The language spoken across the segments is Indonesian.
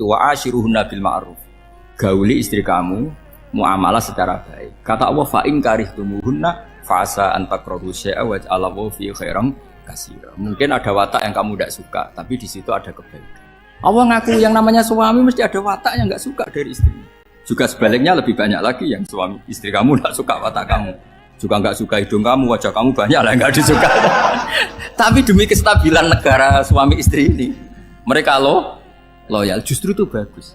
itu wa ashiruhunna bil ma'ruf. Gauli istri kamu muamalah secara baik. Kata Allah fa in karihtumuhunna fa asa an takrahu syai'a wa ja'alallahu fi khairan katsira. Mungkin ada watak yang kamu tidak suka, tapi di situ ada kebaikan. Allah ngaku yang namanya suami mesti ada watak yang enggak suka dari istrinya. Juga sebaliknya lebih banyak lagi yang suami istri kamu enggak suka watak kamu. Juga enggak suka hidung kamu, wajah kamu banyak lah enggak disuka. Tapi demi kestabilan negara suami istri ini, mereka loyal, justru itu bagus.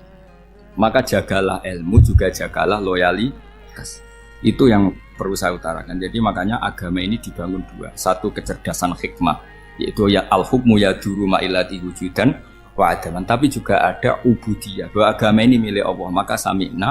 Maka jagalah ilmu, juga jagalah loyalitas. Itu yang perlu saya utarakan. Jadi makanya agama ini dibangun dua. Satu kecerdasan hikmah, yaitu ya al-hukmu yaduru ma'ilati wujudan wa adaman. Tapi juga ada ubudiyah, bahwa agama ini milik Allah. Maka sami'na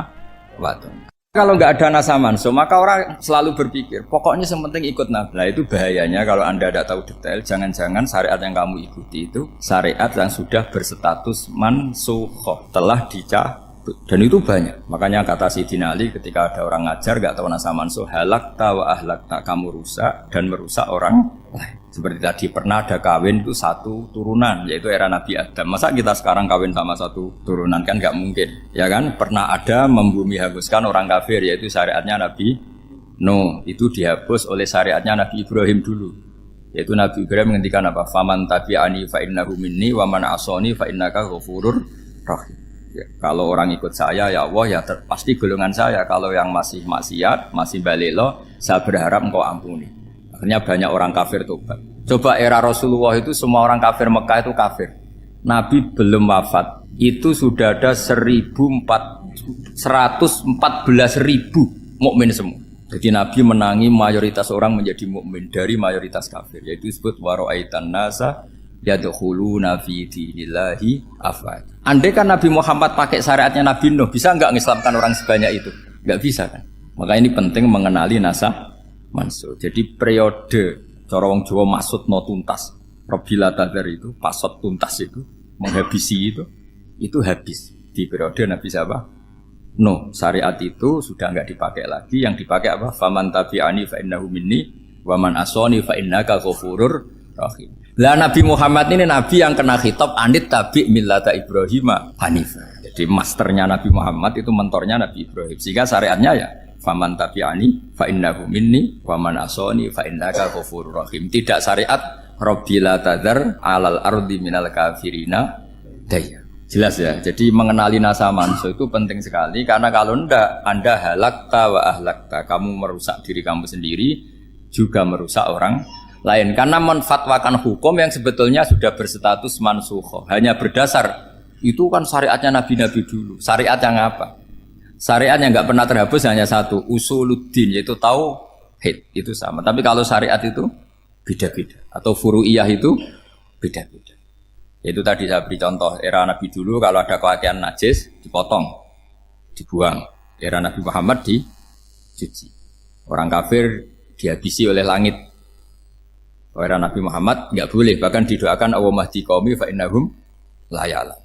wa ata'na. Kalau nggak ada nasa manso, maka orang selalu berpikir, pokoknya yang penting ikut Nabi. Nah, itu bahayanya kalau Anda tidak tahu detail. Jangan-jangan syariat yang kamu ikuti itu syariat yang sudah berstatus mansukhoh, telah dicabut. Dan itu banyak. Makanya kata Sayyidina Ali ketika ada orang ngajar gak tahu nasa mansuh, halakta wa ahlakta, kamu rusak dan merusak orang lain. Seperti tadi pernah ada kawin itu satu turunan, yaitu era Nabi Adam. Masa kita sekarang kawin sama satu turunan, kan gak mungkin, ya kan? Pernah ada membumi hanguskan orang kafir, yaitu syariatnya Nabi Nuh. Itu dihapus oleh syariatnya Nabi Ibrahim dulu, yaitu Nabi Ibrahim menghentikan apa? Faman tabi'ani fa innahu minni wa man asoni fa innaka ghafurur rahim. Ya, kalau orang ikut saya, ya Allah, ya pasti golongan saya. Kalau yang masih maksiat, masih balelo, saya berharap engkau ampuni. Akhirnya banyak orang kafir tobat. Coba era Rasulullah itu semua orang kafir Mekah itu kafir. Nabi belum wafat, itu sudah ada 114.000 mukmin semua. Jadi Nabi menangi mayoritas orang menjadi mukmin dari mayoritas kafir. Yaitu disebut wara'aitan nasa yadkhuluna fi dinillahi afwaj. Andai kan Nabi Muhammad pakai syariatnya Nabi Nuh, bisa enggak mengislamkan orang sebanyak itu? Enggak bisa kan? Maka ini penting mengenali nasa mansuh. Jadi periode cara wong Jawa maksud no tuntas. Robila tadar itu, pasot tuntas itu, menghabisi itu habis di periode Nabi siapa? Nuh. Syariat itu sudah enggak dipakai lagi. Yang dipakai apa? Faman tabi'ani fa innahu minni wa man asoni fa innaka ghafurur rahim. Lah Nabi Muhammad ini Nabi yang kena khitab anit tabi millata Ibrahim hanifah. Jadi masternya Nabi Muhammad itu mentornya Nabi Ibrahim. Sehingga syariatnya ya faman tabi'ani fa innahu minni wa man asoni fa innaka ghafurur rahim. Tidak syariat rabbila tadar alal ardi minal kafirina daya. Jelas ya. Jadi mengenali nasa mansuh itu penting sekali, karena kalau ndak Anda halakta wa ahlakta, kamu merusak diri kamu sendiri juga merusak orang lain, karena menfatwakan hukum yang sebetulnya sudah berstatus mansukhoh, hanya berdasar itu kan syariatnya nabi-nabi dulu. Syariat yang apa? Syariat yang nggak pernah terhapus hanya satu, usuluddin, yaitu tauhid, itu sama. Tapi kalau syariat itu beda-beda, atau furu'iyah itu beda-beda. Itu tadi saya beri contoh, era Nabi dulu kalau ada pakaian najis dipotong, dibuang. Era Nabi Muhammad dicuci. Orang kafir dihabisi oleh langit. Era Nabi Muhammad enggak boleh, bahkan didoakan Allahumma qaumi fa innahum la ya'lam.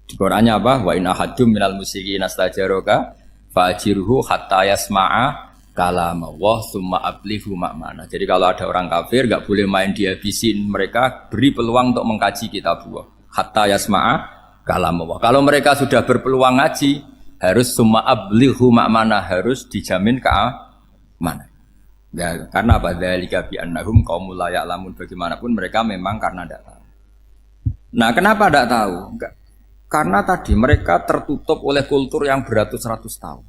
Di Qur'annya apa? Wa in ahadum minal musyrikin astajaraka fa'jirhu hatta yasma'a kalam Allah tsumma ablighu ma'mana. Jadi kalau ada orang kafir enggak boleh main dihabisin, mereka beri peluang untuk mengkaji kitabullah hatta yasma'a kalam Allah. Kalau mereka sudah berpeluang ngaji, harus tsumma ablighu ma'mana, harus dijamin keamanan. Ya, karena apa? Dzalika bi annahum qaumul la ya'lamun. Bagaimanapun mereka memang karena tidak tahu. Nah, kenapa tidak tahu? Enggak. Karena tadi mereka tertutup oleh kultur yang beratus-ratus tahun.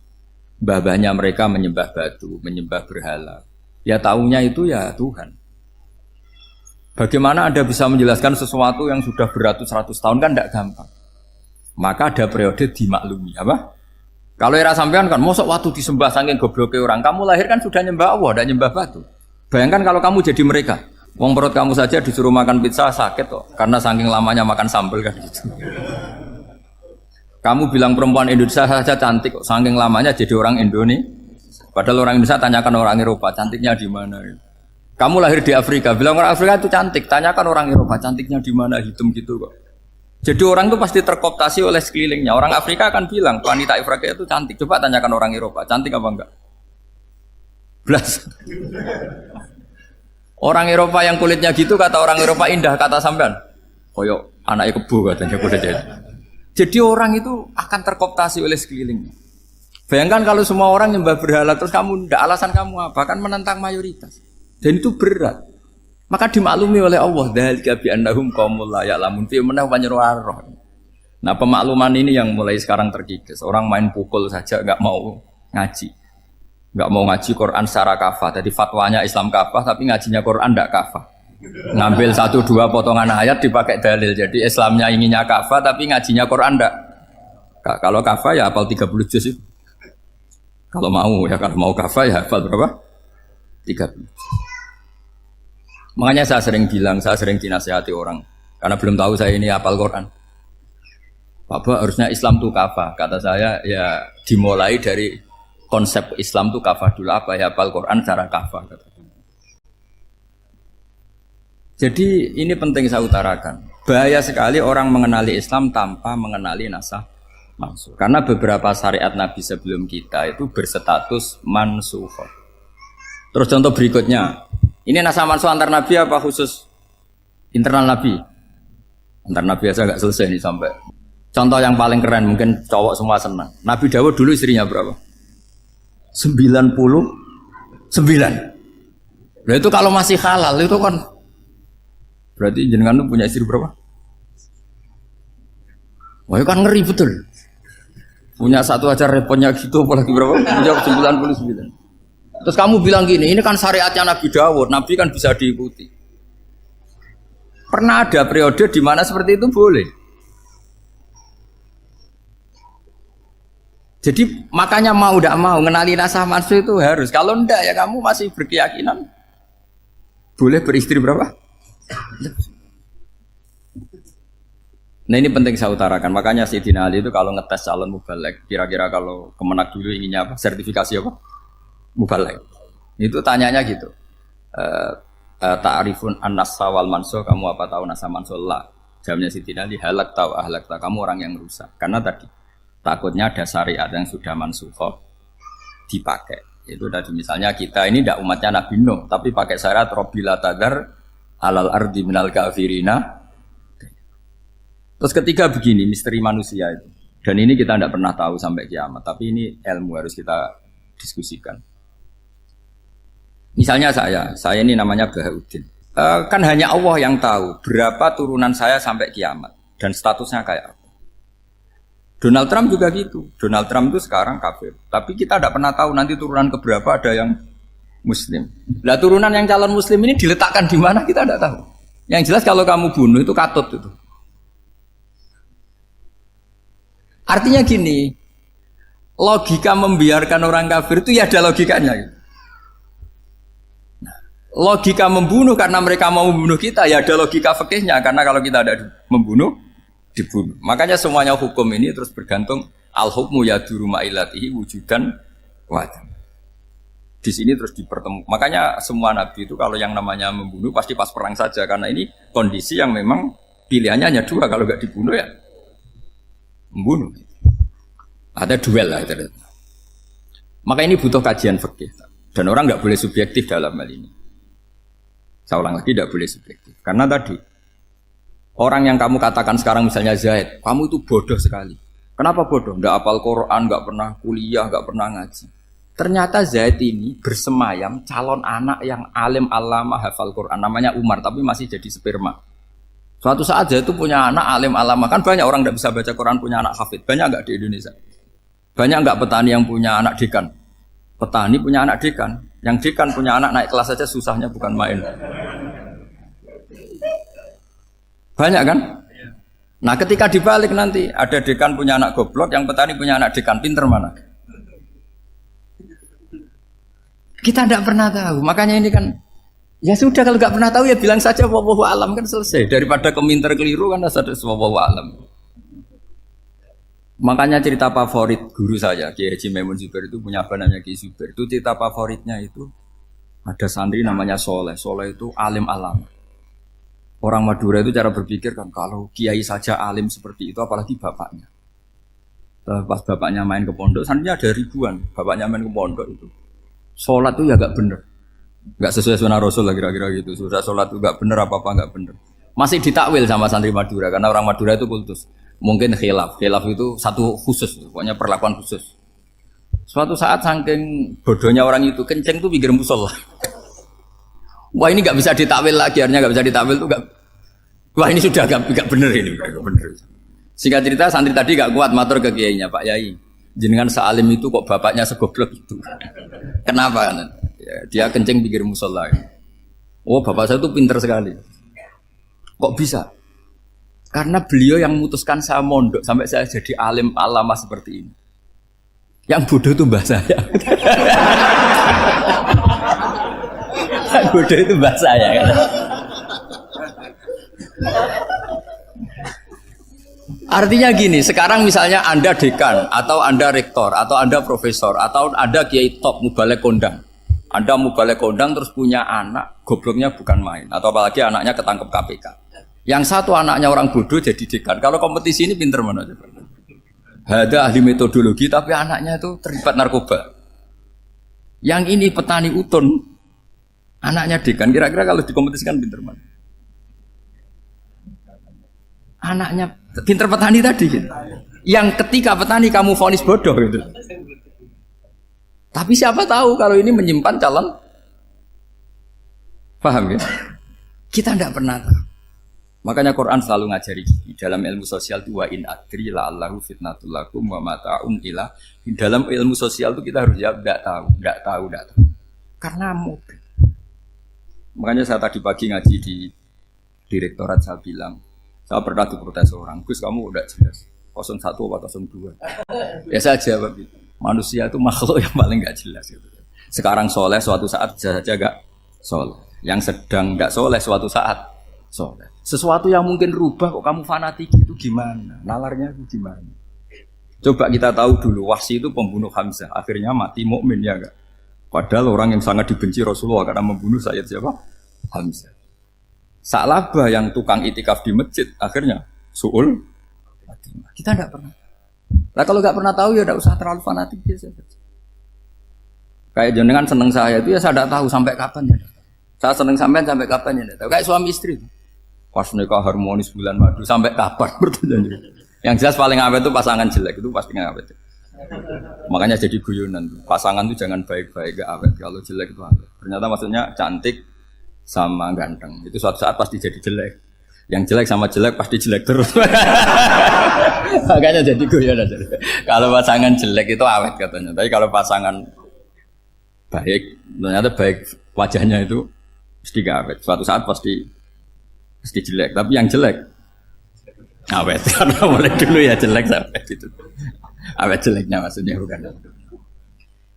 Mbah-mbahnya mereka menyembah batu, menyembah berhala. Ya tahunya itu ya Tuhan. Bagaimana Anda bisa menjelaskan sesuatu yang sudah beratus-ratus tahun, kan tidak gampang. Maka ada periode dimaklumi, apa? Kalau era sampean kan, mosok waktu disembah saking gobloknya orang, kamu lahir kan sudah nyembah Allah, tidak nyembah batu. Bayangkan kalau kamu jadi mereka, wong perut kamu saja disuruh makan pizza sakit kok, karena saking lamanya makan sambal kan gitu. Kamu bilang perempuan Indonesia saja cantik kok, saking lamanya jadi orang Indonesia. Padahal orang Indonesia tanyakan orang Eropa, cantiknya di mana? Kamu lahir di Afrika, bilang orang Afrika itu cantik, tanyakan orang Eropa, cantiknya di mana, hitam gitu kok. Jadi orang itu pasti terkooptasi oleh sekelilingnya. Orang Afrika akan bilang wanita Afrika itu cantik. Coba tanyakan orang Eropa, cantik apa enggak? Belas. Orang Eropa yang kulitnya gitu, kata orang Eropa indah, kata sampean. Koyok anaknya kebo katanya kuda jadi. Jadi orang itu akan terkooptasi oleh sekelilingnya. Bayangkan kalau semua orang nyembah berhala terus kamu tidak, alasan kamu apa? Kan menentang mayoritas. Dan itu berat. Maka dimaklumi oleh Allah, dzalika bi annahum qaumul la ya'lamun fi manah panyeruarah. Nah, pemakluman ini yang mulai sekarang terkikis. Orang main pukul saja enggak mau ngaji. Enggak mau ngaji Quran secara kafah. Jadi fatwanya Islam kafah tapi ngajinya Quran enggak kafah. Ngambil 1-2 potongan ayat dipakai dalil. Jadi Islamnya inginnya kafah tapi ngajinya Quran enggak. Kalau kafah ya hafal 30 juz itu. Kalau mau kafah ya hafal berapa? 30. Makanya saya sering dinasihati orang karena belum tahu saya ini hafal Quran. Bapak harusnya Islam itu kafah. Kata saya ya dimulai dari konsep Islam itu kafah dulu, apa ya hafal Quran secara kafah. Jadi ini penting saya utarakan. Bahaya sekali orang mengenali Islam tanpa mengenali nasah mansukh. Karena beberapa syariat Nabi sebelum kita itu berstatus mansukh. Terus contoh berikutnya, ini nasah mansukh antar Nabi apa khusus internal Nabi? Antar Nabi aja nggak selesai nih sampai. Contoh yang paling keren mungkin cowok semua senang. Nabi Dawud dulu istrinya berapa? 99. Nah itu kalau masih halal itu kan berarti jenengan tuh punya istri berapa? Wah itu kan ngeri betul. Punya satu aja repotnya gitu apalagi berapa? Punya 99. Terus kamu bilang gini, ini kan syariatnya Nabi Dawud, Nabi kan bisa diikuti. Pernah ada periode di mana seperti itu boleh. Jadi makanya mau tidak mau ngenali nasah mansukh itu harus. Kalau enggak ya kamu masih berkeyakinan boleh beristri berapa? Nah ini penting saya utarakan. Makanya Sayyidina Ali itu kalau ngetes calon mubalek, kira-kira kalau Kemenak dulu inginnya apa? Sertifikasi apa? Mubalek. Itu tanyanya gitu. Ta'rifun an-nassa wal mansukh, kamu apa tahu nasah mansukh? La. Jawabnya Sayyidina Ali, halak tahu ahlak tahu, kamu orang yang rusak. Karena tadi takutnya ada syariat yang sudah mansukh dipakai. Itu tadi misalnya kita ini tidak umatnya Nabi Nuh, tapi pakai syarat Robbila tadar alal ardi minal kafirina. Terus ketiga begini, misteri manusia itu. Dan ini kita tidak pernah tahu sampai kiamat, tapi ini ilmu harus kita diskusikan. Misalnya saya ini namanya Bahaudin. Kan hanya Allah yang tahu berapa turunan saya sampai kiamat dan statusnya kayak apa. Donald Trump juga gitu. Donald Trump itu sekarang kafir, tapi kita tidak pernah tahu nanti turunan keberapa ada yang Muslim. Lah turunan yang calon Muslim ini diletakkan di mana kita tidak tahu. Yang jelas kalau kamu bunuh itu katut itu. Artinya gini, logika membiarkan orang kafir itu ya ada logikanya. Gitu. Logika membunuh karena mereka mau membunuh kita ya ada logika fikihnya, karena kalau kita ada membunuh dibunuh. Makanya semuanya hukum ini terus bergantung al-hukmu yaduru ma'ilatihi wujudan wajah. Di sini terus dipertemukan. Makanya semua nabi itu kalau yang namanya membunuh pasti pas perang saja, karena ini kondisi yang memang pilihannya hanya dua, kalau nggak dibunuh ya membunuh. Ada duel lah itu. Maka ini butuh kajian fikih dan orang nggak boleh subjektif dalam hal ini. Saya ulang lagi, tidak boleh subjektif. Karena tadi, orang yang kamu katakan sekarang misalnya Zaid, kamu itu bodoh sekali. Kenapa bodoh? Nggak hafal Quran, nggak pernah kuliah, nggak pernah ngaji. Ternyata Zaid ini bersemayam calon anak yang alim alama hafal Quran. Namanya Umar, tapi masih jadi sperma. Suatu saat Zaid itu punya anak alim alama. Kan banyak orang nggak bisa baca Quran punya anak hafid. Banyak nggak di Indonesia? Banyak nggak petani yang punya anak dekan? Petani punya anak dekan. Yang dekan punya anak naik kelas saja susahnya bukan main. Banyak kan? Nah ketika dibalik nanti ada dekan punya anak goblok, yang petani punya anak dekan pinter mana? Kita tidak pernah tahu. Makanya ini kan ya sudah, kalau nggak pernah tahu ya bilang saja wallahu alam, kan selesai. Daripada keminter keliru kan ada wallahu alam. Makanya cerita favorit guru saya, Kiai Haji Maimun Zubair itu punya apa namanya Kiai Zubair. Itu cerita favoritnya itu ada santri namanya Soleh. Soleh itu alim alam. Orang Madura itu cara berpikir kan kalau kiai saja alim seperti itu, apalagi bapaknya. Pas bapaknya main ke pondok, santrinya ada ribuan. Bapaknya main ke pondok itu, sholat itu ya gak bener, gak sesuai sunnah Rasul lah kira-kira gitu. Sudah sholat itu gak bener, apa-apa gak bener. Masih ditakwil sama santri Madura, karena orang Madura itu kultus. Mungkin khilaf itu satu khusus, pokoknya perlakuan khusus. Suatu saat saking bodohnya orang itu kenceng tuh pinggir musola. Wah ini nggak bisa ditakwil lagi, akhirnya nggak bisa ditakwil tuh nggak. Wah ini sudah nggak bener ini, nggak bener. Singkat cerita santri tadi nggak kuat matur ke kiainya, Pak Yai, jenengan sealim itu kok bapaknya segoblok itu. Kenapa? Ya, dia kenceng pinggir musola. Oh bapak saya tuh pinter sekali. Kok bisa? Karena beliau yang memutuskan saya mondok sampai saya jadi alim alama seperti ini. Yang bodoh itu mbah saya. Yang bodoh itu mbah saya. Artinya gini, sekarang misalnya Anda dekan, atau Anda rektor, atau Anda profesor, atau Anda kiai top mubalek kondang. Anda mubalek kondang terus punya anak, gobloknya bukan main. Atau apalagi anaknya ketangkep KPK. Yang satu anaknya orang bodoh jadi dekan. Kalau kompetisi ini pinter mana coba? Ada ahli metodologi tapi anaknya itu terlibat narkoba. Yang ini petani utun, anaknya dekan. Kira-kira kalau dikompetisikan pinter mana? Anaknya pinter petani tadi. Gitu. Yang ketika petani kamu vonis bodoh gitu. Tapi siapa tahu kalau ini menyimpan calon. Paham ya? Kita tidak pernah tahu. Makanya Quran selalu ngajari di dalam ilmu sosial itu wa in adri la'allahu fitnatul lakum wa mata'un ila. Di dalam ilmu sosial itu kita harus jawab enggak tahu. Karena mudah. Makanya saya tadi pagi ngaji di direktorat saya bilang, saya pernah diprotes orang, Gus kamu udah jelas 01 atau 02. Ya saya jawab gitu. Manusia itu makhluk yang paling enggak jelas gitu. Sekarang soleh suatu saat bisa saja enggak soleh. Yang sedang enggak soleh suatu saat soleh. Sesuatu yang mungkin rubah kok kamu fanatik itu gimana? Nalarnya itu gimana? Coba kita tahu dulu Wahsy itu pembunuh Hamzah, akhirnya mati mukmin ya enggak? Padahal orang yang sangat dibenci Rasulullah karena membunuh Sayyid siapa? Hamzah. Sa'labah yang tukang itikaf di masjid akhirnya su'ul. Kita enggak pernah. Nah kalau enggak pernah tahu ya enggak usah terlalu fanatik biasa. Kayak jenengan seneng saya itu ya saya enggak tahu sampai kapan ya. Saya seneng sampean sampai kapan ya enggak tahu. Kayak suami istri. Pas nikah harmonis bulan madu sampai kapan bertanya. Yang jelas paling awet itu pasangan jelek itu pasti nggak awet. Makanya jadi guyonan. Pasangan itu jangan baik-baik gak awet. Kalau jelek itu awet. Ternyata maksudnya cantik sama ganteng. Itu suatu saat pasti jadi jelek. Yang jelek sama jelek pasti jelek terus. Makanya jadi guyonan. Kalau pasangan jelek itu awet katanya. Tapi kalau pasangan baik, ternyata baik wajahnya itu pasti gak awet. Suatu saat pasti jelek, tapi yang jelek awet karena mulai dulu ya jelek sampai gitu. Awet jeleknya maksudnya bukan.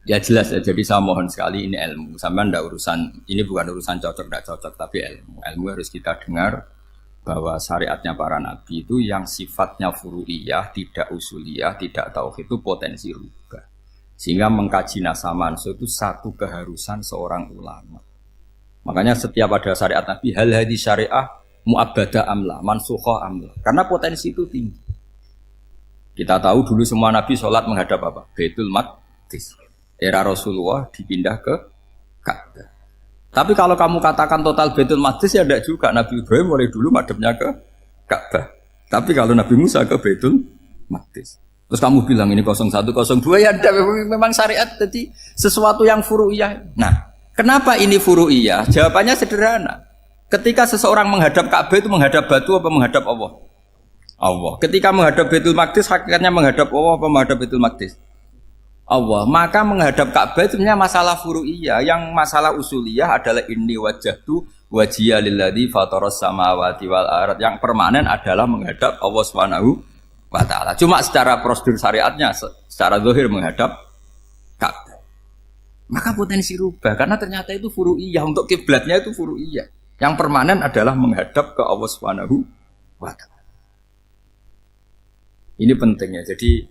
Ya jelas ya. Jadi saya mohon sekali ini ilmu. Sama ndak urusan ini bukan urusan cocok ndak cocok tapi ilmu. Ilmu harus kita dengar bahwa syariatnya para nabi itu yang sifatnya furu'iyah, tidak usuliyah, tidak tauhid itu potensi rubah. Sehingga mengkaji nasab mansukh itu satu keharusan seorang ulama. Makanya setiap ada syariat nabi hal hadis syariah mu'abbada amla, mansukha amla. Karena potensi itu tinggi. Kita tahu dulu semua nabi sholat menghadap apa? Baitul Maqdis. Era Rasulullah dipindah ke Ka'bah. Tapi kalau kamu katakan total Baitul Maqdis ya tidak juga. Nabi Ibrahim mulai dulu madhabnya ke Ka'bah. Tapi kalau Nabi Musa ke Baitul Maqdis. Terus kamu bilang ini 01, 02 ya memang syariat jadi sesuatu yang furu'iyah. Nah, kenapa ini furu'iyah? Jawabannya sederhana. Ketika seseorang menghadap Ka'bah itu menghadap batu apa menghadap Allah? Allah. Ketika menghadap Baitul Maqdis hakikatnya menghadap Allah apa menghadap Baitul Maqdis? Allah. Maka menghadap Ka'bah itu sebenarnya masalah furu'iyah. Yang masalah usuliyah adalah inni wajjahtu wajhiya lilladzi fataras samawati wal ardh. Yang permanen adalah menghadap Allah Subhanahu wa taala. Cuma secara prosedur syariatnya secara zahir menghadap Ka'bah. Maka potensi rubah karena ternyata itu furu'iyah. Untuk kiblatnya itu furu'iyah. Yang permanen adalah menghadap ke Allah Subhanahu wa taala. Ini pentingnya. Jadi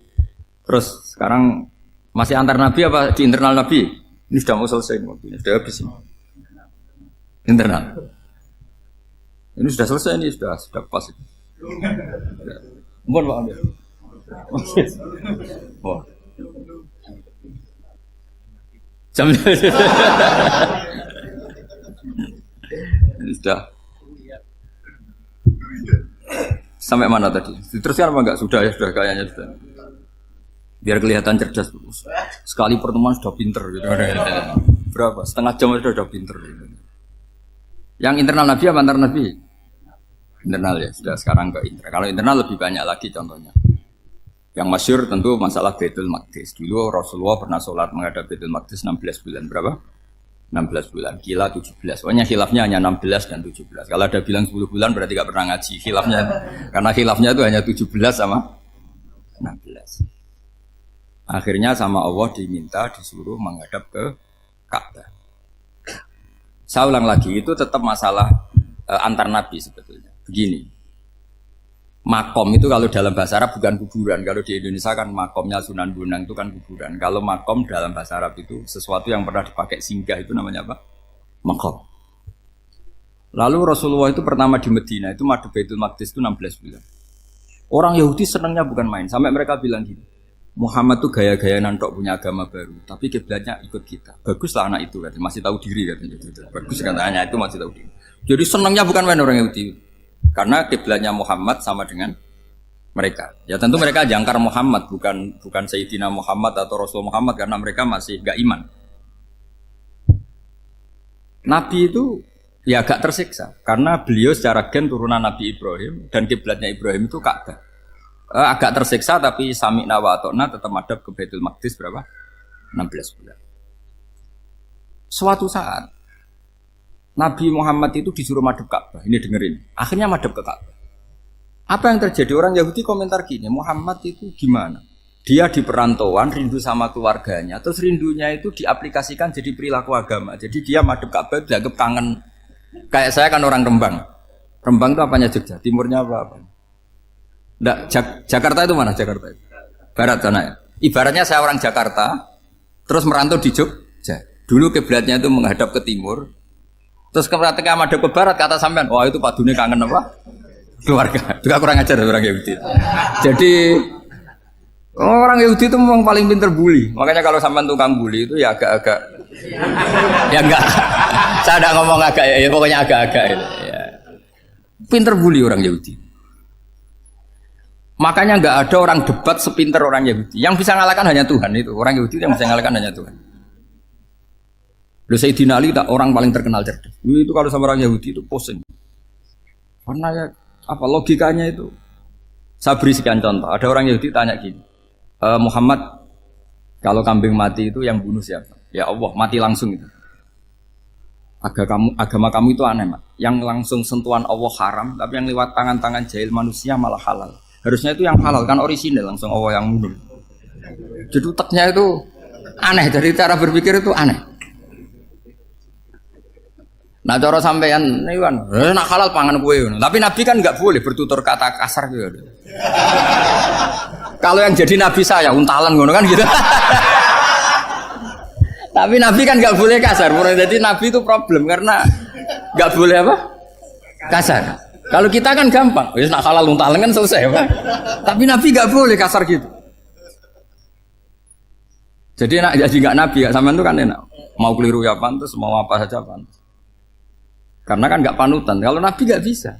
terus sekarang masih antar nabi apa di internal nabi? Ini sudah mau selesai waktunya, sudah habis ini. Internal. Ini sudah selesai ini sudah pas. Mohon Pak Amir. Wah. Jam sudah Sampai mana tadi? Diteruskan apa enggak? Sudah ya, sudah kayaknya sudah. Biar kelihatan cerdas. Sekali pertemuan sudah pinter gitu. Berapa? Setengah jam sudah pinter gitu. Yang internal Nabi apa antar Nabi? Internal ya, sudah sekarang ke internal. Kalau internal lebih banyak lagi contohnya. Yang masyhur tentu masalah Baitul Maqdis. Dulu Rasulullah pernah sholat menghadap Baitul Maqdis 16 bulan. Berapa? 16 bulan. Kila 17. Pokoknya khilafnya hanya 16 dan 17. Kalau ada bilang 10 bulan berarti gak pernah ngaji. Khilafnya, karena khilafnya itu hanya 17 sama 16. Akhirnya sama Allah diminta disuruh menghadap ke Ka'bah. Saya ulang lagi, itu tetap masalah antar nabi sebetulnya. Begini, makom itu kalau dalam bahasa Arab bukan kuburan. Kalau di Indonesia kan makomnya Sunan Bonang itu kan kuburan. Kalau makom dalam bahasa Arab itu sesuatu yang pernah dipakai singgah, itu namanya apa? Makom. Lalu Rasulullah itu pertama di Medina itu madhep Baitul Maqdis itu 16 bulan. Orang Yahudi senangnya bukan main. Sampai mereka bilang gini, Muhammad tuh gaya-gaya nantok punya agama baru, tapi kiblatnya ikut kita. Baguslah anak itu katanya, masih tahu diri katanya. Bagus katanya itu masih tahu diri. Jadi senangnya bukan main orang Yahudi, karena kiblatnya Muhammad sama dengan mereka. Ya tentu mereka jangkar Muhammad, bukan Sayyidina Muhammad atau Rasul Muhammad, karena mereka masih gak iman. Nabi itu ya agak tersiksa, karena beliau secara gen turunan Nabi Ibrahim dan kiblatnya Ibrahim itu Ka'bah. Agak tersiksa tapi sami'na wa ata'na tetap madhab ke Baitul Maqdis berapa? 16 bulan. Suatu saat Nabi Muhammad itu disuruh madhab Ka'bah. Ini dengerin. Akhirnya madhab ke Ka'bah. Apa yang terjadi? Orang Yahudi komentar gini, Muhammad itu gimana? Dia di perantauan rindu sama keluarganya, terus rindunya itu diaplikasikan jadi perilaku agama. Jadi dia madhab Ka'bah dianggap kangen. Kayak saya kan orang Rembang. Rembang itu apanya Jogja? Timurnya apa? Nggak, Jakarta itu mana Jakarta itu? Barat sana ya. Ibaratnya saya orang Jakarta, terus merantau di Jogja. Dulu kiblatnya itu menghadap ke timur, terus ketika madhab ke barat kata sampean, wah itu padune kangen apa? Keluarga. Juga kurang ajar orang Yahudi. Jadi orang Yahudi itu memang paling pinter bully. Makanya kalau sampean tukang bully itu ya agak-agak, ya enggak. Saya tidak ngomong agak ya, pokoknya agak-agak. Ya. Pinter bully orang Yahudi. Makanya nggak ada orang debat sepinter orang Yahudi. Yang bisa ngalahkan hanya Tuhan itu. Orang Yahudi yang bisa ngalahkan hanya Tuhan. Lalu Sayyidina Ali tak orang paling terkenal cerdas. Itu kalau sama orang Yahudi itu pusing. Karena ya apa logikanya itu? Saya beri sekian contoh. Ada orang Yahudi tanya gini, Muhammad, kalau kambing mati itu yang bunuh siapa? Ya Allah, mati langsung itu. Agama kamu itu aneh, Mak. Yang langsung sentuhan Allah haram, tapi yang lewat tangan-tangan jahil manusia malah halal. Harusnya itu yang halal kan orisinil langsung Allah yang mundur. Jadi utaknya itu aneh, dari cara berpikir itu aneh. Nah cara sampean ini kan, nak halal pangan kue. Tapi Nabi kan nggak boleh bertutur kata kasar gitu. Kalau yang jadi Nabi saya untalan ngono kan gitu. Tapi Nabi kan nggak boleh kasar. Jadi Nabi itu problem karena nggak boleh apa? Kasar. Kalau kita kan gampang, wis nak halal untalan kan selesai, Pak. Tapi Nabi nggak boleh kasar gitu. Jadi nak jadi nggak Nabi, nggak sampean itu kan enak. Mau keliru ya pantas, mau apa saja pantas. Karena kan nggak panutan. Kalau Nabi nggak bisa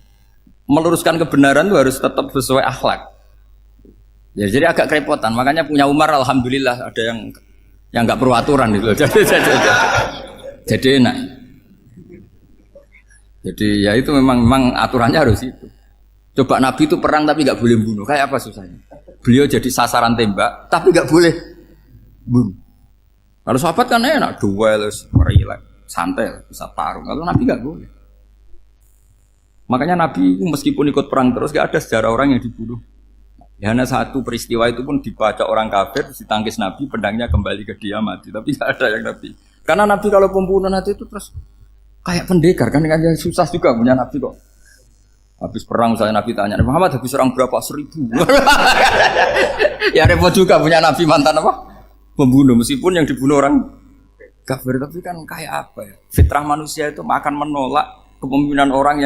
meluruskan kebenaran itu harus tetap sesuai akhlak. Ya, jadi agak kerepotan. Makanya punya Umar, alhamdulillah ada yang nggak perlu aturan itu. Jadi enak. Jadi ya itu memang aturannya harus itu. Coba Nabi itu perang tapi nggak boleh bunuh. Kayak apa susahnya? Beliau jadi sasaran tembak tapi nggak boleh bunuh. Kalau sahabat kan enak, duel, relax, santai, bisa tarung. Kalau Nabi nggak boleh. Makanya Nabi meskipun ikut perang terus nggak ada sejarah orang yang dibunuh. Ya, hanya satu peristiwa itu pun dibaca orang kafir, ditangkis Nabi, pedangnya kembali ke dia mati. Tapi nggak ada yang Nabi. Karena Nabi kalau pembunuh nanti itu terus kayak pendekar kan susah juga punya Nabi kok. Habis perang saya Nabi tanya, Muhammad habis perang berapa? 1000. Ya repot juga punya Nabi mantan apa? Pembunuh meskipun yang dibunuh orang kafir, tapi kan kayak apa ya? Fitrah manusia itu akan menolak kepemimpinan orang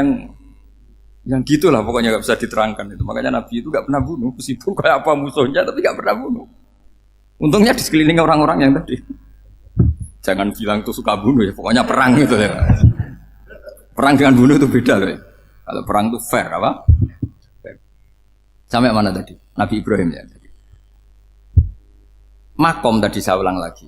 yang gitulah pokoknya nggak bisa diterangkan itu. Makanya Nabi itu nggak pernah bunuh meskipun kayak apa musuhnya tapi nggak pernah bunuh. Untungnya di sekeliling orang-orang yang tadi. Jangan bilang tuh suka bunuh ya, pokoknya perang gitu ya. Perang dengan bunuh itu beda loh ya. Kalau perang itu fair apa? Fair. Sampai mana tadi? Nabi Ibrahim ya. Makom tadi saya ulang lagi.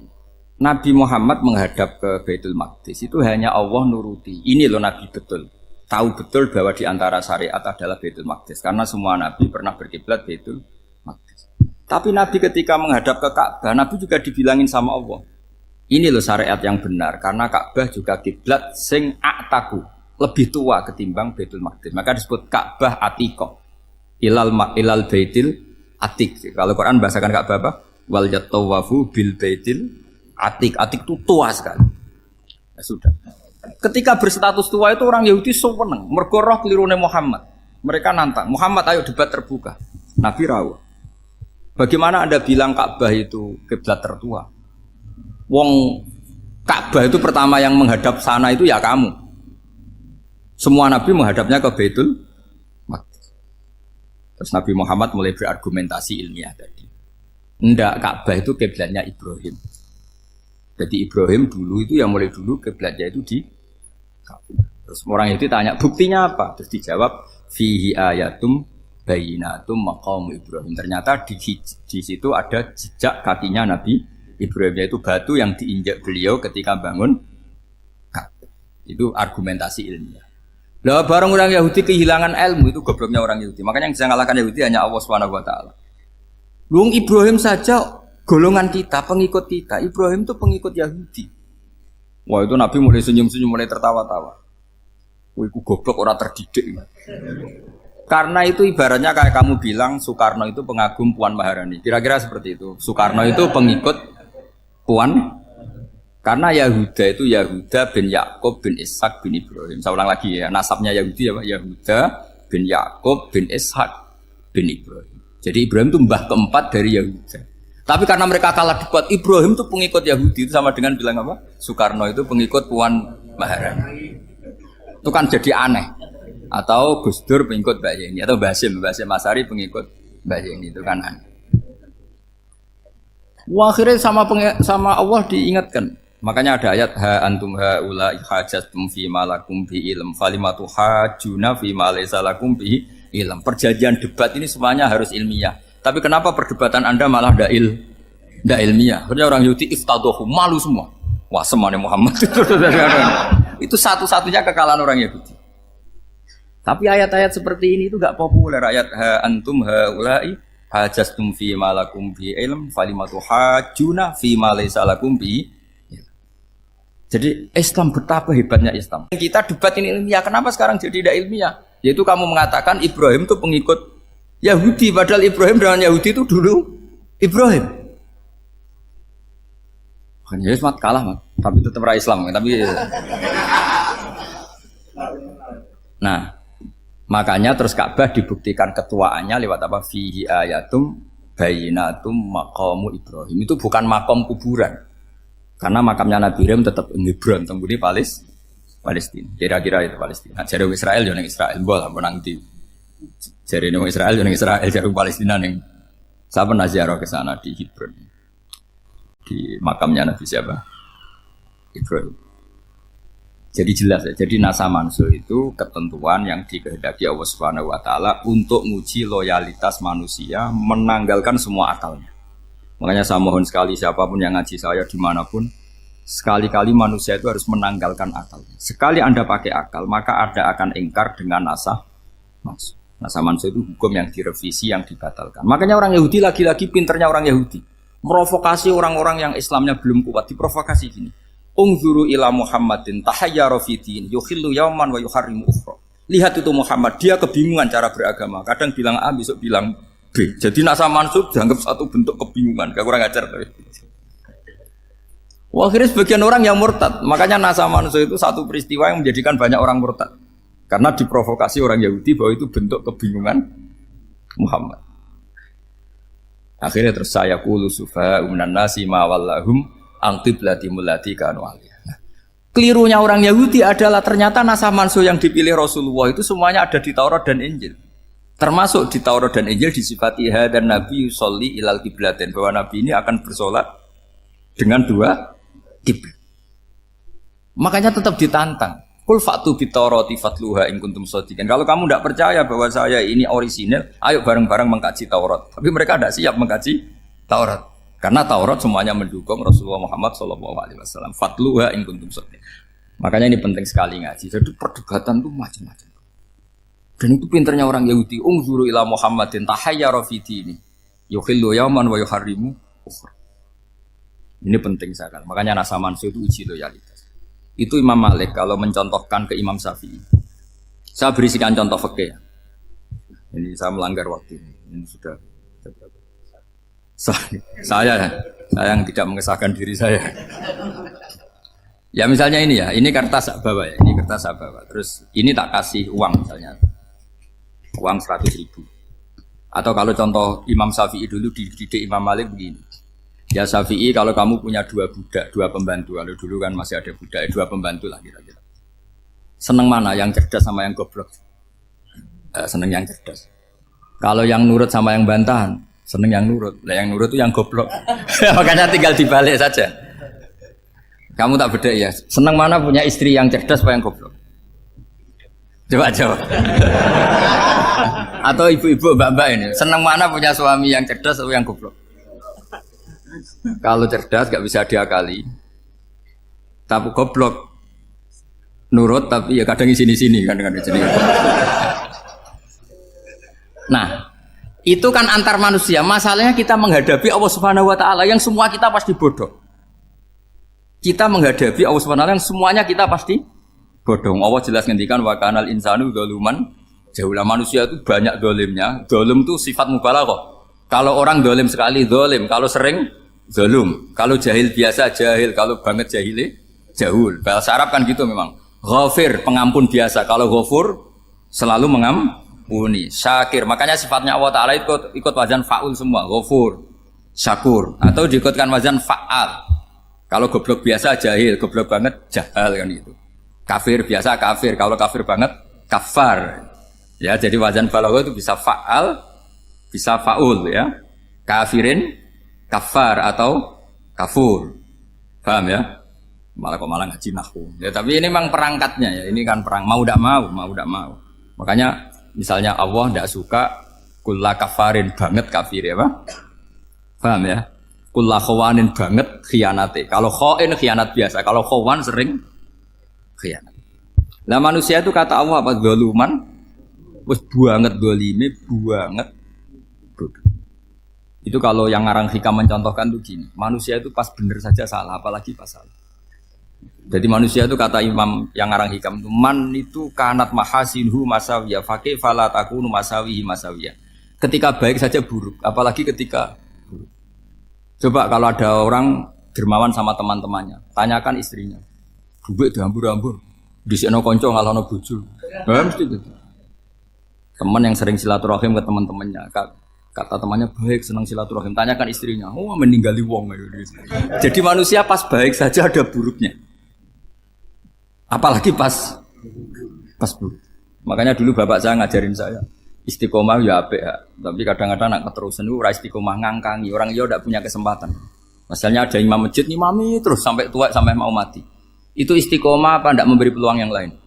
Nabi Muhammad menghadap ke Baitul Maqdis itu hanya Allah nuruti. Ini loh Nabi betul. Tahu betul bahwa di antara syariat adalah Baitul Maqdis. Karena semua Nabi pernah berkiblat Baitul Maqdis. Tapi Nabi ketika menghadap ke Ka'bah, Nabi juga dibilangin sama Allah. Ini loh syariat yang benar. Karena Ka'bah juga kiblat sing a'taku. Lebih tua ketimbang Baitul Maqdis. Maka disebut Ka'bah Atiqah. Ilal Baitil Atiq. Kalau Quran bahasakan Ka'bah apa? Wal yatawafu bil baitil atik. Atik itu tua sekali. Ya sudah. Ketika berstatus tua itu orang Yahudi seneng. Mergo roh kelirune Muhammad. Mereka nantang. Muhammad ayo debat terbuka. Nabi rawuh. Bagaimana Anda bilang Ka'bah itu kiblat tertua? Wong Ka'bah itu pertama yang menghadap sana itu ya kamu. Semua Nabi menghadapnya ke Baitul Maqdis. Terus Nabi Muhammad mulai berargumentasi ilmiah tadi. Enggak, Ka'bah itu kiblatnya Ibrahim. Jadi Ibrahim dulu itu yang mulai dulu kiblatnya itu di Ka'bah. Terus orang itu tanya, buktinya apa? Terus dijawab, fihi ayatum bayinatum maqam Ibrahim. Ternyata di situ ada jejak kakinya Nabi Ibrahim, yaitu batu yang diinjak beliau ketika bangun Ka'bah. Itu argumentasi ilmiah. Lah barang orang Yahudi kehilangan ilmu, itu gobloknya orang Yahudi. Makanya yang bisa mengalahkan Yahudi hanya Allah Subhanahu wa taala. Luang Ibrahim saja golongan kita, pengikut kita. Ibrahim itu pengikut Yahudi. Wah itu Nabi mulai senyum-senyum, mulai tertawa-tawa. Wah itu goblok, orang terdidik. Karena itu ibaratnya kayak kamu bilang Soekarno itu pengagum Puan Maharani. Kira-kira seperti itu. Soekarno itu pengikut Puan. Karena Yahuda itu Yahuda bin Yakub bin Ishak bin Ibrahim. Saya ulang lagi ya, nasabnya Yahudi ya Pak. Yahuda bin Yakub bin Ishak bin Ibrahim. Jadi Ibrahim itu mbah keempat dari Yahuda. Tapi karena mereka kalah debat, Ibrahim itu pengikut Yahudi, itu sama dengan bilang apa? Soekarno itu pengikut Puan Maharani. Itu kan jadi aneh. Atau Gus Dur pengikut Mbak Yeni, atau Basim Masari pengikut Mbak Yeni, itu kan aneh. Wah, akhirnya sama Allah diingatkan. Makanya ada ayat ha antum haula hajjatum fi malakum bi ilm falimatu hajuna fi ma laysa lakum bi ilm. Perjanjian debat ini semuanya harus ilmiah. Tapi kenapa perdebatan Anda malah ndak ilmiah? Harusnya orang Yahudi iftadohu, malu semua. Wah, semuanya Muhammad itu satu-satunya kekalahan orang Yahudi. Tapi ayat-ayat seperti ini itu enggak populer. Ayat ha antum haula'i hajjastum fi malakum bi ilm falimatu hajuna fi ma laysa lakum bi. Jadi Islam betapa hebatnya Islam. Kita debat ini ilmiah. Kenapa sekarang jadi tidak ilmiah? Yaitu kamu mengatakan Ibrahim itu pengikut Yahudi, padahal Ibrahim dengan Yahudi itu dulu Ibrahim. Kan Yesus mat kalah mat, tapi tetap ra Islam. Tapi nah, makanya terus Ka'bah dibuktikan ketuaannya lewat apa? Fihi ayatum bayinatum maqamu Ibrahim. Itu bukan makom kuburan. Karena makamnya Nabi Ibrahim tetap Hebron, tengguni Palestina. Kira-kira itu Palestina. Jari Israel jangan Israel, bola menang di. Jari Israel jangan Israel, jari Palestina nih. Saya pernah ziarah ke sana di Hebron, di makamnya Nabi siapa? Ibrahim. Jadi jelas ya. Jadi nasa mansuh itu ketentuan yang dikehendaki Allah Subhanahu Wa Taala untuk menguji loyalitas manusia, menanggalkan semua akalnya. Makanya saya mohon sekali siapapun yang ngaji saya dimanapun, sekali-kali manusia itu harus menanggalkan akal. Sekali Anda pakai akal, maka Anda akan ingkar dengan nasa mansuh. Nasa mansuh itu hukum yang direvisi, yang dibatalkan. Makanya orang Yahudi lagi-lagi pinternya orang Yahudi. Merovokasi orang-orang yang Islamnya belum kuat, diprovokasi gini. Ungzuru ila Muhammadin tahayyara fi din yukhillu yawman wa yuharrimu ukhra. Lihat itu Muhammad, dia kebingungan cara beragama. Kadang bilang A, besok bilang B. Jadi nasa mansub dianggap satu bentuk kebingungan, gak kurang ajar. Wah, akhirnya sebagian orang yang murtad. Makanya nasa mansub itu satu peristiwa yang menjadikan banyak orang murtad. Karena diprovokasi orang Yahudi bahwa itu bentuk kebingungan Muhammad. Akhirnya terus saya qulu sufa'u minan nasi ma wallahum an qiblatimul lati kanu alaiha. Kelirunya orang Yahudi adalah ternyata nasa mansub yang dipilih Rasulullah itu semuanya ada di Taurat dan Injil. Termasuk di Taurat dan Injil disifati dan Nabi yusolli ilal qiblatain, bahwa Nabi ini akan bersolat dengan dua kiblat. Makanya tetap ditantang. Kul fa'tu bittaurati fatluha in kuntum shadiqin. Kalau kamu tidak percaya bahwa saya ini orisinil, ayo bareng-bareng mengkaji Taurat. Tapi mereka tidak siap mengkaji Taurat. Karena Taurat semuanya mendukung Rasulullah Muhammad SAW. Fatluha in kuntum shadiqin. Makanya ini penting sekali ngaji. Jadi perdebatan itu macam-macam. Dan itu pinternya orang Yahudi. Ungzuru ila Muhammadin tahayyara fi dini. Yukhillu yawman wa yuharrimu ukhra. Ini penting sekali. Makanya nasa manusia itu uji loyalitas. Itu Imam Malik kalau mencontohkan ke Imam Syafi'i. Saya berisikan contoh fikih. Ini saya melanggar waktu ini. Ini sudah saya yang tidak mengesahkan diri saya. Ya misalnya ini ya, ini kertas saya bawa ya, ini kertas saya bawa. Terus ini tak kasih uang misalnya, uang 100.000. Atau kalau contoh Imam Syafi'i dulu dididik Imam Malik begini. Ya Syafi'i kalau kamu punya 2 budak, 2 pembantu, kalau dulu kan masih ada budak, 2 pembantu lah kira-kira. Seneng mana, yang cerdas sama yang goblok? Seneng yang cerdas. Kalau yang nurut sama yang bantahan, seneng yang nurut. Nah, yang nurut itu yang goblok. Makanya tinggal dibalik saja. Kamu tak beda ya. Seneng mana punya istri yang cerdas apa yang goblok? Coba jawab. Atau ibu-ibu, mbak-mbak ini, seneng mana punya suami yang cerdas atau yang goblok? Kalau cerdas gak bisa diakali, tapi goblok nurut tapi ya kadang di sini kan di sini. Nah, itu kan antar manusia. Masalahnya kita menghadapi Allah Subhanahu wa taala yang semua kita pasti bodoh. Kita menghadapi Allah Subhanahu wa taala yang semuanya kita pasti bodoh. Allah jelas ngendikan wa kanal insanu dzaluman jahula. Manusia itu banyak dolimnya. Dolim itu sifat mubalaghah. Kalau orang dolim sekali dolim, kalau sering zalum, kalau jahil biasa jahil, kalau banget jahili jahul. Bahasa Arab kan gitu memang. Ghafir, pengampun biasa. Kalau ghafur selalu mengampuni. Syakir, makanya sifatnya Allah Ta'ala ikut wazan fa'ul semua. Ghafur, syakur. Atau diikutkan wazan fa'al. Kalau goblok biasa jahil, goblok banget jahal kan gitu. Kafir biasa kafir, kalau kafir banget kafar. Ya, jadi wazan balagha itu bisa fa'al, bisa fa'ul ya. Kafirin kafar atau kafur. Paham ya? Malah ngaji nahwu. Ya tapi ini memang perangkatnya ya. Ini kan perang mau tidak mau. Makanya misalnya Allah tidak suka kulla kafarin banget kafir ya, Pak. Paham ya? Kulla khawanin banget khianate. Kalau khain khianat biasa, kalau khawan sering khianat. Lah manusia itu kata Allah apa zaluman? Wis banget dolime, banget bodoh. Itu kalau yang ngarang hikam mencontohkan tuh gini, manusia itu pas bener saja salah, apalagi pas salah. Jadi manusia itu kata imam yang ngarang hikam itu, man itu kanat mahasinhu masawiyah, fakih fala takunu masawihi masawiyah. Ketika baik saja buruk, apalagi ketika buruk. Coba kalau ada orang dermawan sama teman-temannya, tanyakan istrinya, duit dihambur-hambur, disekno konco ngalono bojo. Mesti itu. Teman yang sering silaturahim ke teman-temannya, kata temannya baik, senang silaturahim, tanyakan istrinya, oh meninggali wong. Jadi manusia pas baik saja ada buruknya, apalagi pas buruk. Makanya dulu bapak saya ngajarin saya istiqomah ya apik ya, tapi kadang-kadang nak keterusan itu ora istiqomah ngangkangi orang dia tidak punya kesempatan. Misalnya ada imam masjid ngimami terus sampai tua sampai mau mati, itu istiqomah apa tidak memberi peluang yang lain?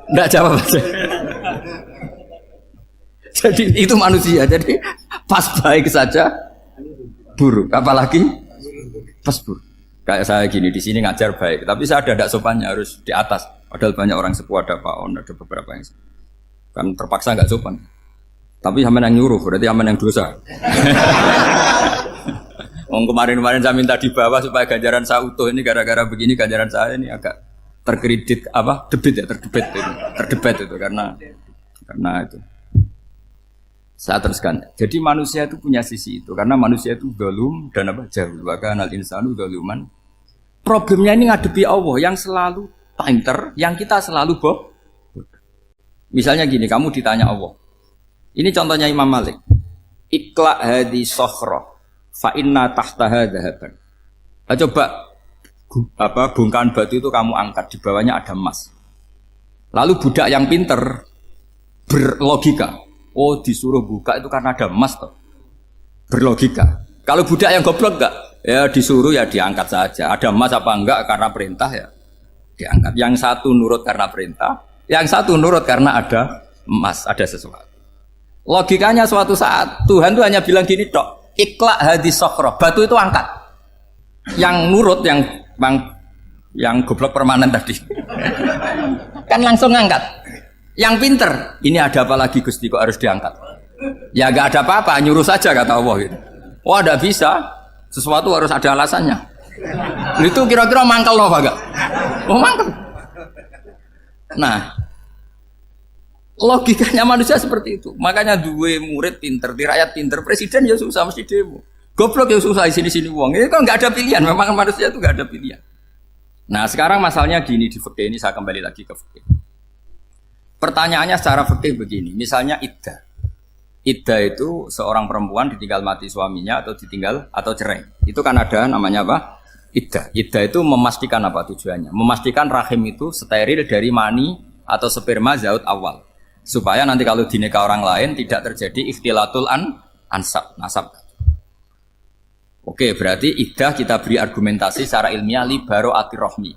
Tidak jawab aja. Jadi itu manusia. Jadi pas baik saja buruk, apalagi pas buruk. Kayak saya gini di sini ngajar baik, tapi saya ada tidak sopannya harus di atas. Padahal banyak orang sepuh, ada Pak On, ada beberapa yang kan terpaksa nggak sopan. Tapi sampean yang nyuruh, berarti sampean yang dosa. Kemarin-kemarin saya minta di bawah supaya ganjaran saya utuh, ini gara-gara begini ganjaran saya ini agak terkredit apa terdebat itu karena itu. Saya teruskan. Jadi manusia itu punya sisi itu karena manusia itu dzalum dan apa jahul. Wa kanal insanu dzaluman. Problemnya ini ngadepi Allah yang selalu pinter, yang kita selalu bodoh. Misalnya gini, kamu ditanya Allah. Ini contohnya Imam Malik. Ikla hadi sokhra fa inna tahtaha dhahaban. Coba bongkahan batu itu kamu angkat, di bawahnya ada emas. Lalu budak yang pinter berlogika, oh disuruh buka itu karena ada emas toh. Berlogika. Kalau budak yang goblok enggak, ya disuruh ya diangkat saja. Ada emas apa enggak karena perintah ya diangkat. Yang satu nurut karena perintah, yang satu nurut karena ada emas, ada sesuatu. Logikanya suatu saat Tuhan tuh hanya bilang gini tok, ikhla hadis sokro, batu itu angkat. Yang nurut yang goblok permanen tadi kan langsung ngangkat. Yang pinter, ini ada apa lagi Gusti kok harus diangkat? Ya gak ada apa-apa, nyuruh saja kata Allah gitu. Wah tidak bisa, sesuatu harus ada alasannya. Itu kira-kira mangkel loh gak? Oh mangkel. Nah, logikanya manusia seperti itu. Makanya dua murid pinter, di rakyat pinter, presiden ya susah mesti demo. Goblok ya susah di sini uang. Ini kan nggak ada pilihan. Memang manusia itu nggak ada pilihan. Nah sekarang masalahnya gini di fikih ini, saya kembali lagi ke fikih. Pertanyaannya secara fikih begini, misalnya iddah. Iddah itu seorang perempuan ditinggal mati suaminya atau ditinggal atau cerai. Itu kan ada namanya apa? Iddah. Iddah itu memastikan apa tujuannya? Memastikan rahim itu steril dari mani atau sperma zaut awal. Supaya nanti kalau dinikah orang lain tidak terjadi ikhtilatul nasab. Oke, berarti iddah kita beri argumentasi secara ilmiah li baro'atir rohmi.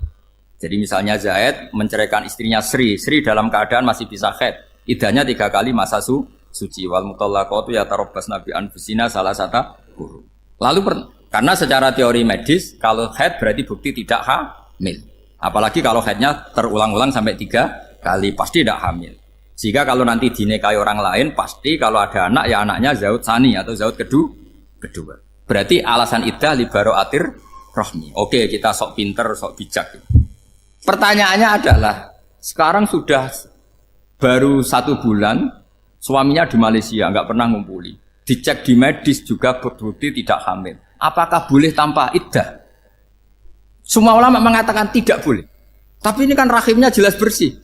Jadi misalnya Zaid menceraikan istrinya Sri dalam keadaan masih bisa haid. Iddahnya 3 kali masa suci. Wal mutallaqatu yatarabbasna bi anfusina salasata quru. Lalu karena secara teori medis kalau haid berarti bukti tidak hamil. Apalagi kalau haidnya terulang-ulang sampai 3 kali pasti tidak hamil. Sehingga kalau nanti dinikahi orang lain pasti kalau ada anak ya anaknya zaud sani atau zaud kedua. Berarti alasan iddah li baro'atir rohmi. Oke, kita sok pinter, sok bijak. Pertanyaannya adalah sekarang sudah baru 1 bulan suaminya di Malaysia nggak pernah ngumpuli, dicek di medis juga berbukti tidak hamil. Apakah boleh tanpa iddah? Semua ulama mengatakan tidak boleh. Tapi ini kan rahimnya jelas bersih.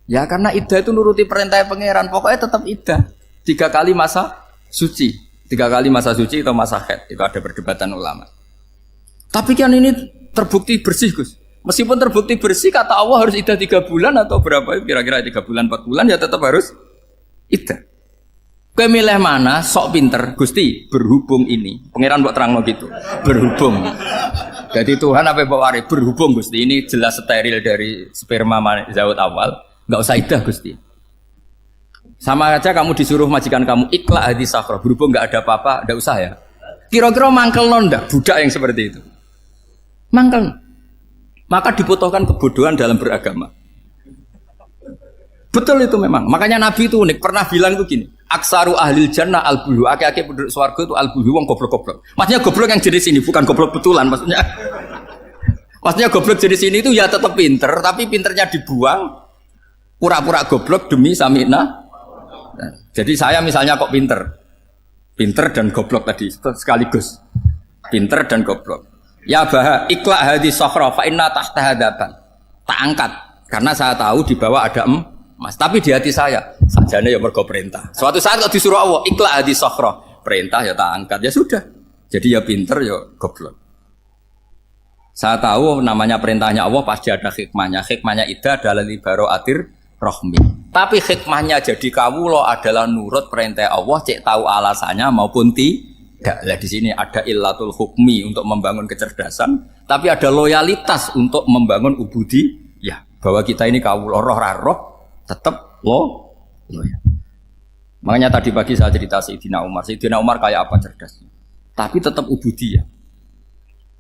Ya karena iddah itu nuruti perintah pangeran. Pokoknya tetap iddah 3 kali masa suci, 3 kali masa suci atau masa haid. Itu ada perdebatan ulama. Tapi kan ini terbukti bersih Gus. Meskipun terbukti bersih, kata Allah harus iddah 3 bulan atau berapa? Kira-kira 3 bulan, 4 bulan ya tetap harus iddah. Kowe milih mana? Sok pinter, Gusti. Berhubung ini, pangeran buat terang gitu. Berhubung. Jadi Tuhan apa bawa waris? Berhubung Gusti. Ini jelas steril dari sperma zaut awal. Enggak usah iddah Gusti. Sama aja kamu disuruh majikan kamu ikhla hadis sakro. Berhubung enggak ada apa-apa, enggak usah ya. Kira-kira mangkel nondak budak yang seperti itu. Mangkel. Maka dibutuhkan kebodohan dalam beragama. Betul itu memang. Makanya Nabi itu unik. Pernah bilang itu gini. Aksaru ahlil jannah al-bulhu. Aki-aki penduduk swarga itu al-bulhu. Wong goblok-goblok. Maksudnya goblok yang jenis ini. Bukan goblok betulan. Maksudnya goblok jenis ini itu ya tetap pinter. Tapi pinternya dibuang. Pura-pura goblok demi samina. Jadi saya misalnya kok pinter. Pinter dan goblok tadi. Sekaligus. Pinter dan goblok. Ya bah, ikhla hadis sokhra fa inna tahta hadaban. Tak angkat karena saya tahu di bawah ada emas. Tapi di hati saya sajane ya mergo perintah. Suatu saat kalau disuruh Allah ikhla hadis sokhra, perintah ya tak angkat ya sudah. Jadi ya pinter ya goblok. Saya tahu namanya perintahnya Allah pasti ada hikmahnya. Hikmahnya iddah adalah li baro'atir rohmi. Tapi hikmahnya jadi kawula adalah nurut perintah Allah, cek tahu alasannya maupun tidak. Lah di sini ada illatul hukmi untuk membangun kecerdasan, tapi ada loyalitas untuk membangun ubudi. Ya, bahwa kita ini kawula roh tetap loyal. Makanya tadi pagi saya cerita Sayyidina Umar. Sayyidina Umar kayak apa cerdasnya? Tapi tetap ubudi ya.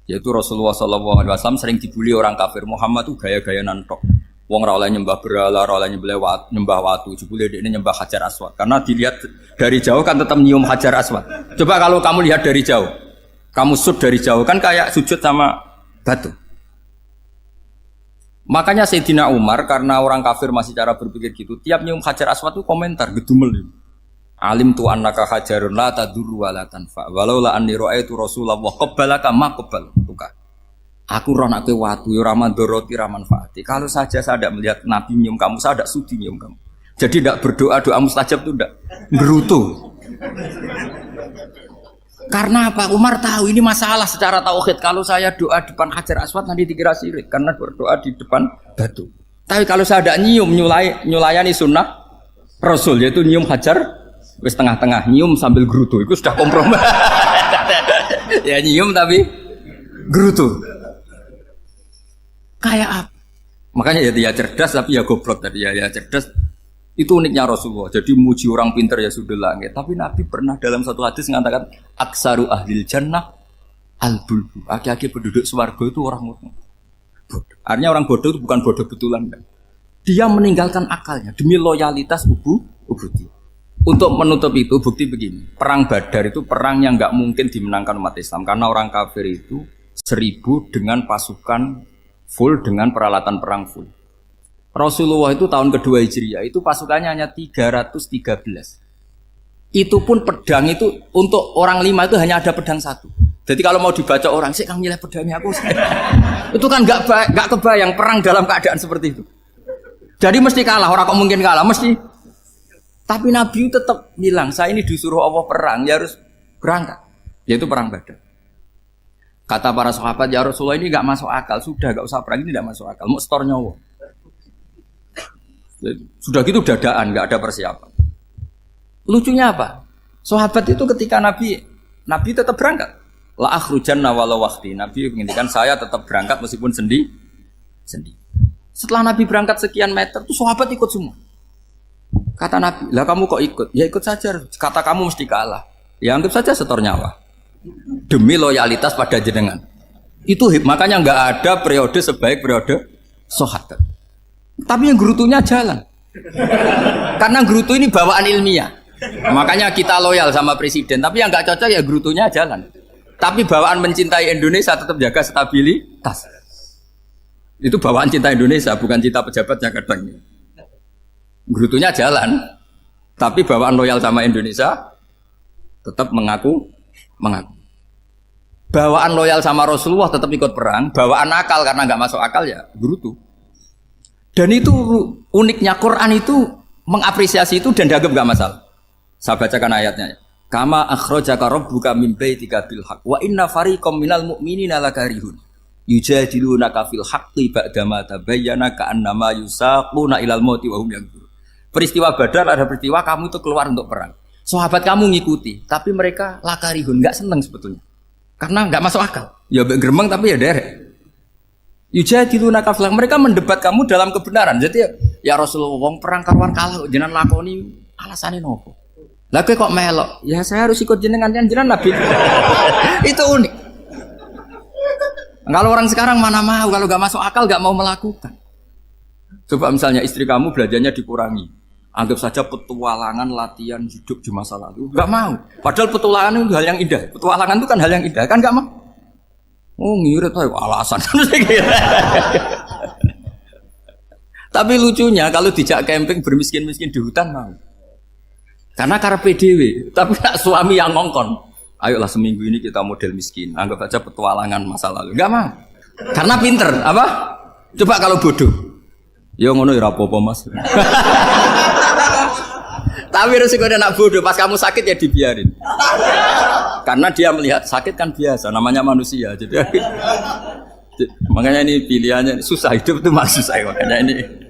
Yaitu Rasulullah SAW sering dibully orang kafir. Muhammad tuh gaya-gaya nantok. Wong ora oleh nyembah berhala, ora oleh nyembah watu, jebule ini nyembah Hajar Aswad. Karena dilihat dari jauh kan tetap nyium Hajar Aswad. Coba kalau kamu lihat dari jauh, kamu sujud dari jauh kan kayak sujud sama batu. Makanya Sayyidina Umar karena orang kafir masih cara berpikir gitu, tiap nyium Hajar Aswad itu komentar gedumel. Alim tu annaka hajarun la tadurru wa la tanfa. Walau la anni ra'aitu Rasulullah qabbalaka ma qabbaltuka. Aku roh nak watu, raman doroti, raman faati. Kalau saja saya tidak melihat Nabi nyium kamu, saya tidak sudi nyium kamu. Jadi tidak berdoa, doa mustajab itu tidak berutuh. Karena apa? Umar tahu ini masalah secara tauhid. Kalau saya doa di depan Hajar Aswad nanti dikira syirik karena berdoa di depan batu. Tapi kalau saya tidak nyium, nyulayani sunnah Rasul, yaitu nyium Hajar, wis tengah-tengah nyium sambil gerutu, itu sudah kompromi. Ya nyium tapi gerutu. Kayak apa? Makanya ya cerdas tapi ya goblok tadi ya cerdas. Itu uniknya Rasulullah. Jadi muji orang pintar ya sudah langit. Tapi Nabi pernah dalam satu hadis mengatakan aksaru ahlil jannah al-bulbu. Aki-aki penduduk swarga itu orang bodoh. Artinya orang bodoh itu bukan bodoh betulan. Kan? Dia meninggalkan akalnya demi loyalitas ubudiyah. Untuk menutup itu bukti begini. Perang Badar itu perang yang nggak mungkin dimenangkan umat Islam karena orang kafir itu 1000 dengan pasukan full dengan peralatan perang full. Rasulullah itu tahun kedua Hijriah itu pasukannya hanya 313. Itu pun pedang itu untuk orang 5 itu hanya ada pedang 1. Jadi kalau mau dibaca orang, sih kamu nyileh pedangnya aku. Itu kan nggak kebayang perang dalam keadaan seperti itu. Jadi mesti kalah, orang kok mungkin kalah mesti. Tapi Nabi tetap bilang, saya ini disuruh Allah perang, ya harus berangkat. Yaitu perang Badar. Kata para sahabat, ya Rasulullah ini nggak masuk akal, sudah nggak usah perang ini nggak masuk akal, mau setor nyawa. Sudah gitu dadaan, nggak ada persiapan. Lucunya apa? Sahabat itu ketika Nabi tetap berangkat. La akhrujanna walau waqti. Nabi menginginkan saya tetap berangkat meskipun sendi. Setelah Nabi berangkat sekian meter, tuh sahabat ikut semua. Kata Nabi, lah kamu kok ikut? Ya ikut saja. Kata kamu mesti kalah. Ya anggap saja setor nyawa. Demi loyalitas pada jenengan. Itu makanya nggak ada periode sebaik periode sahabat. Tapi yang gerutunya jalan. Karena gerutu ini bawaan ilmiah. Makanya kita loyal sama presiden. Tapi yang nggak cocok ya gerutunya jalan. Tapi bawaan mencintai Indonesia tetap jaga stabilitas. Itu bawaan cinta Indonesia, bukan cinta pejabatnya kadang. Gerutunya jalan. Tapi bawaan loyal sama Indonesia tetap mengaku. Bawaan loyal sama Rasulullah tetap ikut perang. Bawaan akal karena nggak masuk akal ya gerutu. Dan itu uniknya Quran itu mengapresiasi itu dan dianggap gak masalah. Saya bacakan ayatnya. Kama akhrajaka rabbuka min baitika bil haqq wa inna fariqam minal mu'minina lakarihun. Yujadilunaka fil haqqi ba'dama tabayyana ka'annama yusaquna ilal mauti wa hum yanzurun. Peristiwa Badar ada peristiwa kamu itu keluar untuk perang. Sahabat kamu ngikuti, tapi mereka lakarihun, enggak senang sebetulnya. Karena enggak masuk akal. Ya gremeng tapi ya derek. Yujadilunaka fil haqq, mereka mendebat kamu dalam kebenaran. Jadi ya Rasulullah wong perang karuan kalah jenengan lakoni alasane nopo? Lah kok melok? Ya saya harus ikut jenengan Nabi. Itu unik. Kalau orang sekarang mana mau, kalau gak masuk akal gak mau melakukan. Coba misalnya istri kamu belajarnya dikurangi. Anggap saja petualangan latihan hidup di masa lalu. Gak mau. Padahal petualangan itu hal yang indah. Petualangan itu kan hal yang indah. Kan gak mau. Oh ngirit aja alasan. Tapi lucunya kalau dijak camping bermiskin-miskin di hutan mau. Karena karpe dhewe, tapi nak suami yang ngongkon. Ayolah seminggu ini kita model miskin. Anggap aja petualangan masa lalu. Enggak mau. Karena pinter, apa? Coba kalau bodoh. Ya ngono ya rapopo Mas. Tapi resikonya nak bodoh, pas kamu sakit ya dibiarin. Karena dia melihat sakit kan biasa, namanya manusia. Jadi makanya ini pilihannya susah, hidup itu malah susah makanya ini.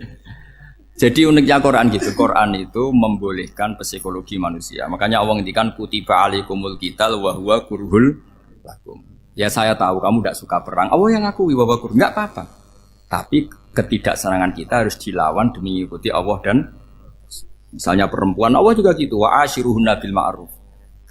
Jadi uniknya Quran gitu. Quran itu membolehkan psikologi manusia. Makanya Allah ngendikan kutiba alaikumul qital wa huwa kurhul lakum. Ya saya tahu kamu tidak suka perang. Allah yang ngakui wa huwa kurhul, enggak apa-apa. Tapi ketidaksenangan kita harus dilawan demi mengikuti Allah dan misalnya perempuan Allah juga gitu. Wa ashiruhunna bil ma'ruf.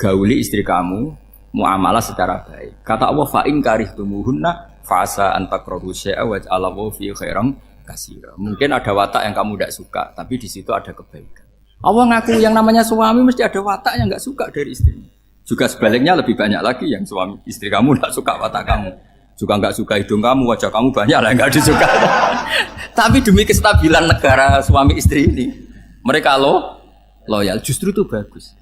Gauli istri kamu muamalah secara baik. Kata Allah fa in karihtumuhunna fa asa an takrahu syai'a wa ja'alallahu fi khairam kasira. Mungkin ada watak yang kamu tidak suka, tapi di situ ada kebaikan. Allah ngaku yang namanya suami mesti ada watak yang nggak suka dari istrinya. Juga sebaliknya lebih banyak lagi yang suami istri kamu nggak suka watak kamu, juga nggak suka hidung kamu, wajah kamu banyak lah nggak disuka. Tapi demi kestabilan negara suami istri ini, mereka loyal. Justru itu bagus.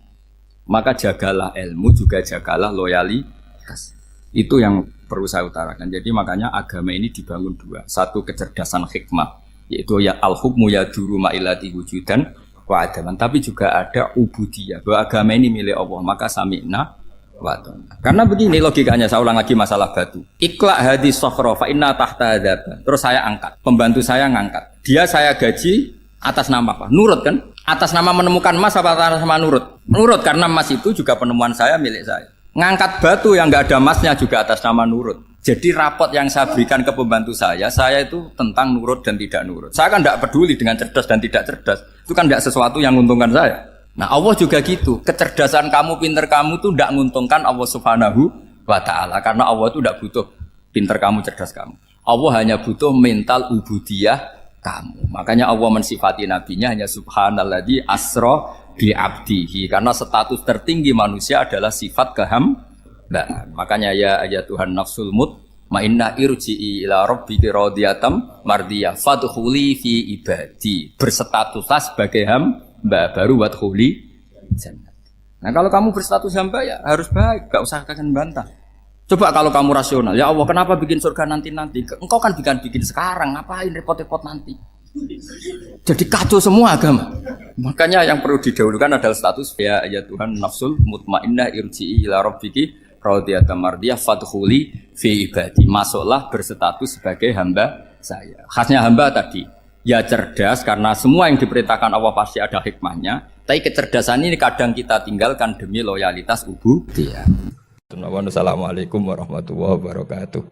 Maka jagalah ilmu, juga jagalah loyalitas. Itu yang perlu saya utarakan. Jadi makanya agama ini dibangun dua. Satu kecerdasan hikmah, yaitu ya al-hukmu ya duru ma'ilati wujudan wa adaman. Tapi juga ada ubudiyah, bahwa agama ini milik Allah. Maka sami'na wa ta'na. Karena begini logikanya, saya ulang lagi masalah batu. Iqla hadis sokhro fa inna tahta adaban. Terus saya angkat, pembantu saya ngangkat. Dia saya gaji atas nama apa? Nurut kan? Atas nama menemukan emas apa atas nama nurut? Nurut, karena emas itu juga penemuan saya, milik saya. Ngangkat batu yang nggak ada emasnya juga atas nama nurut. Jadi rapot yang saya berikan ke pembantu saya itu tentang nurut dan tidak nurut. Saya kan tidak peduli dengan cerdas dan tidak cerdas. Itu kan tidak sesuatu yang menguntungkan saya. Nah Allah juga gitu. Kecerdasan kamu, pinter kamu itu tidak menguntungkan Allah Subhanahu wa Ta'ala. Karena Allah itu tidak butuh pinter kamu, cerdas kamu. Allah hanya butuh mental ubudiyah kamu. Makanya Allah mensifati nabinya hanya subhanalladzi asra bi abdihi. Karena status tertinggi manusia adalah sifat kehambaan. Makanya ya Tuhan nafsul mutmainnah irji'i ila rabbiki radiyatan mardiyah fadkhuli fi ibadi. Berstatuslah sebagai hamba baru wadkhuli jannah. Nah kalau kamu berstatus hamba ya harus baik, gak usah kalian bantah. Coba kalau kamu rasional, ya Allah kenapa bikin surga nanti-nanti? Engkau kan bikin sekarang, ngapain repot-repot nanti? Jadi kacau semua agama. Makanya yang perlu didahulukan adalah status ya Tuhan nafsul mutmainnah irji'i ila rabbiki radiyatan mardiyah fadkhuli fi ibadi. Masuklah berstatus sebagai hamba saya. Khasnya hamba tadi ya cerdas karena semua yang diperintahkan Allah pasti ada hikmahnya. Tapi kecerdasan ini kadang kita tinggalkan demi loyalitas ubudiyah. Assalamualaikum warahmatullahi wabarakatuh.